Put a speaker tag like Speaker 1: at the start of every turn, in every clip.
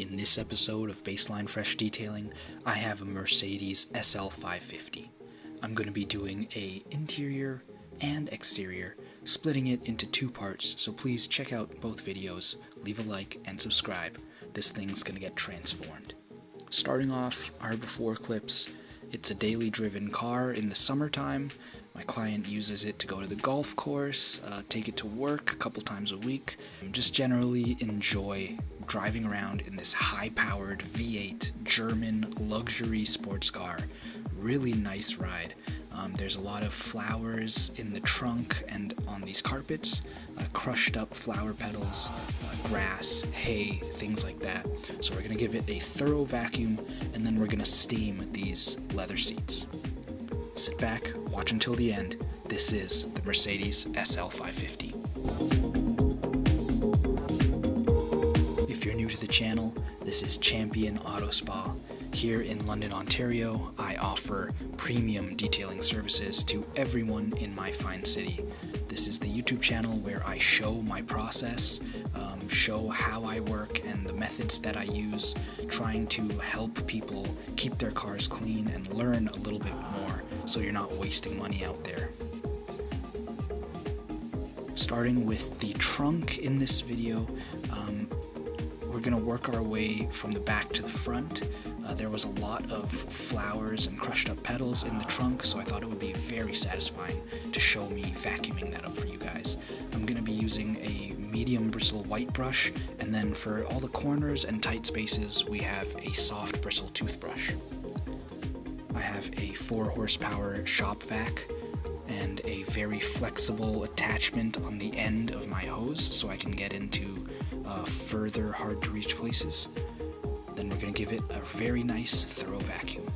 Speaker 1: In this episode of Baseline Fresh Detailing, I have a Mercedes SL550. I'm going to be doing a interior and exterior, splitting it into two parts, so please check out both videos, leave a like, and subscribe. This thing's going to get transformed. Starting off, Arva 4 clips. It's a daily driven car in the summertime. My client uses it to go to the golf course, take it to work a couple times a week, and just generally enjoy driving around in this high-powered V8 German luxury sports car. Really nice ride. There's a lot of flowers in the trunk and on these carpets, crushed up flower petals, grass, hay, things like that. So we're going to give it a thorough vacuum, and then we're going to steam these leather seats. Sit back, watch until the end. This is the Mercedes SL550. If you're new to the channel, this is Champion Auto Spa. Here in London, Ontario, I offer premium detailing services to everyone in my fine city. This is the YouTube channel where I show my process, show how I work and the methods that I use, trying to help people keep their cars clean and learn a little bit more so you're not wasting money out there. Starting with the trunk in this video, we're going to work our way from the back to the front. There was a lot of flowers and crushed up petals in the trunk, so I thought it would be very satisfying to show me vacuuming that up for you guys. I'm going to be using a medium bristle white brush, and then for all the corners and tight spaces, we have a soft bristle toothbrush. I have a 4 horsepower shop vac and a very flexible attachment on the end of my hose so I can get into further hard to reach places. Then we're going to give it a very nice thorough vacuum.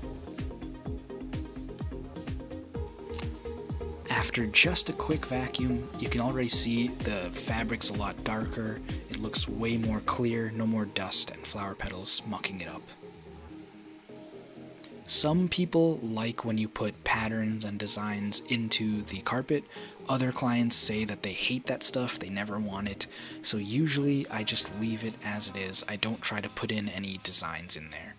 Speaker 1: After just a quick vacuum, you can already see the fabric's a lot darker, it looks way more clear, no more dust and flower petals mucking it up. Some people like when you put patterns and designs into the carpet. Other clients say that they hate that stuff, they never want it, so usually I just leave it as it is. I don't try to put in any designs in there.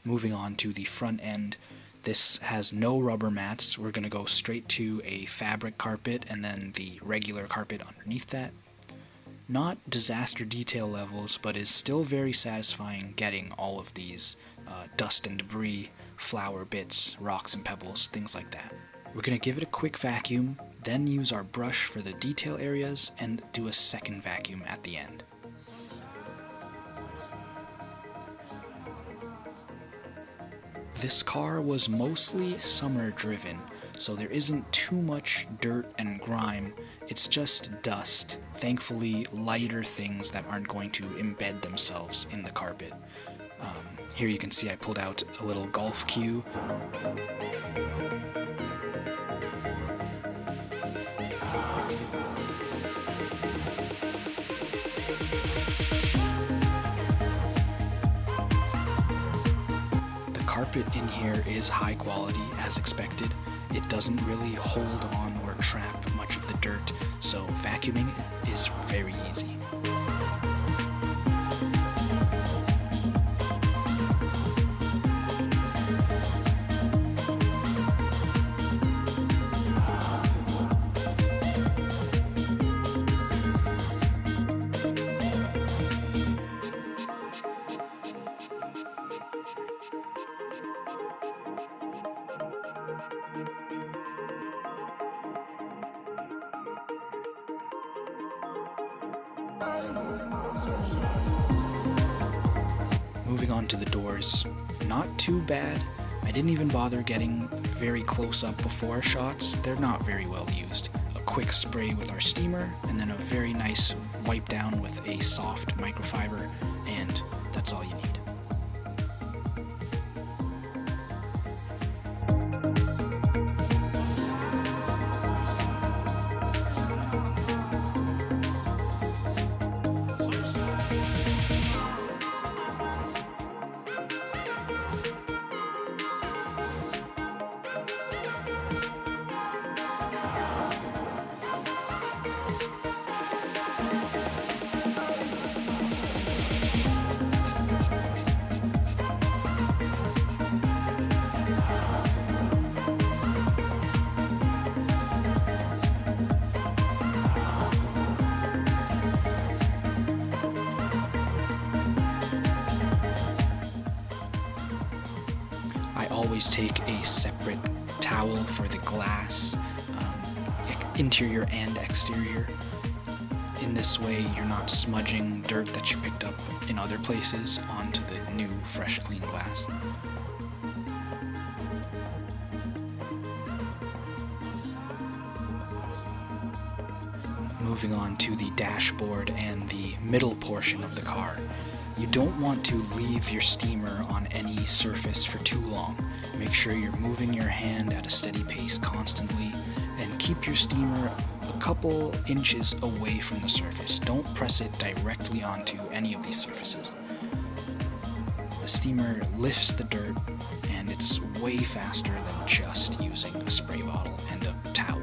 Speaker 1: Moving on to the front end, this has no rubber mats. We're going to go straight to a fabric carpet and then the regular carpet underneath that. Not disaster detail levels, but is still very satisfying getting all of these dust and debris, flower bits, rocks and pebbles, things like that. We're going to give it a quick vacuum, then use our brush for the detail areas and do a second vacuum at the end. This car was mostly summer driven, so there isn't too much dirt and grime. It's just dust, thankfully lighter things that aren't going to embed themselves in the carpet. Here you can see I pulled out a little golf cue. The carpet in here is high quality, as expected. It doesn't really hold on or trap much of the dirt, so vacuuming is very easy. Moving on to the doors, not too bad. I didn't even bother getting very close up before shots. They're not very well used. A quick spray with our steamer, and then a very nice wipe down with a soft microfiber, and that's all you need. I always take a separate towel for the glass, interior and exterior. In this way, you're not smudging dirt that you picked up in other places onto the new, fresh, clean glass. Moving on to the dashboard and the middle portion of the car. You don't want to leave your steamer on any surface for too long. Make sure you're moving your hand at a steady pace constantly, and keep your steamer a couple inches away from the surface. Don't press it directly onto any of these surfaces. The steamer lifts the dirt, and it's way faster than just using a spray bottle and a towel.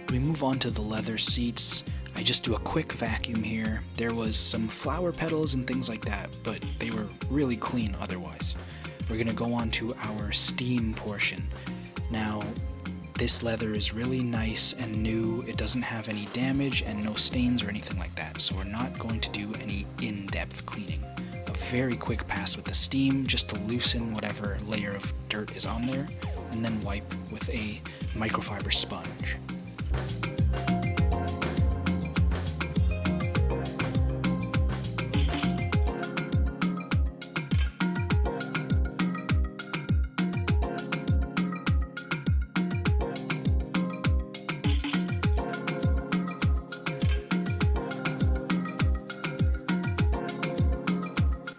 Speaker 1: We move on to the leather seats. I just do a quick vacuum here. There was some flower petals and things like that, but they were really clean otherwise. We're gonna go on to our steam portion. Now, this leather is really nice and new. It doesn't have any damage and no stains or anything like that, so we're not going to do any in-depth cleaning. A very quick pass with the steam just to loosen whatever layer of dirt is on there, and then wipe with a microfiber sponge.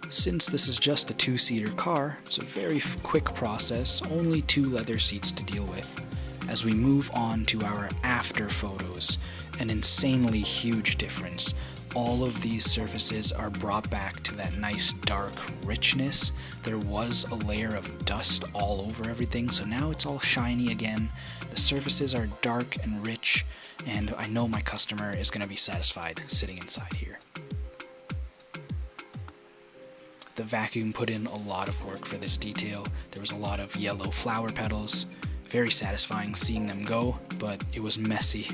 Speaker 1: Since this is just a two-seater car, it's a very quick process, only 2 leather seats to deal with. As we move on to our after photos, an insanely huge difference. All of these surfaces are brought back to that nice dark richness. There was a layer of dust all over everything, so now it's all shiny again. The surfaces are dark and rich, and I know my customer is going to be satisfied sitting inside here. The vacuum put in a lot of work for this detail. There was a lot of yellow flower petals. Very satisfying seeing them go, but it was messy.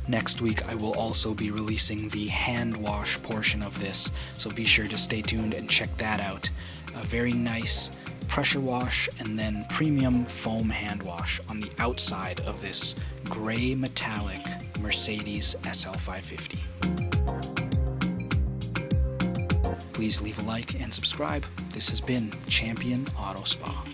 Speaker 1: Next week I will also be releasing the hand wash portion of this, so be sure to stay tuned and check that out. A very nice pressure wash and then premium foam hand wash on the outside of this gray metallic Mercedes SL550. Please leave a like and subscribe. This has been Champion Auto Spa.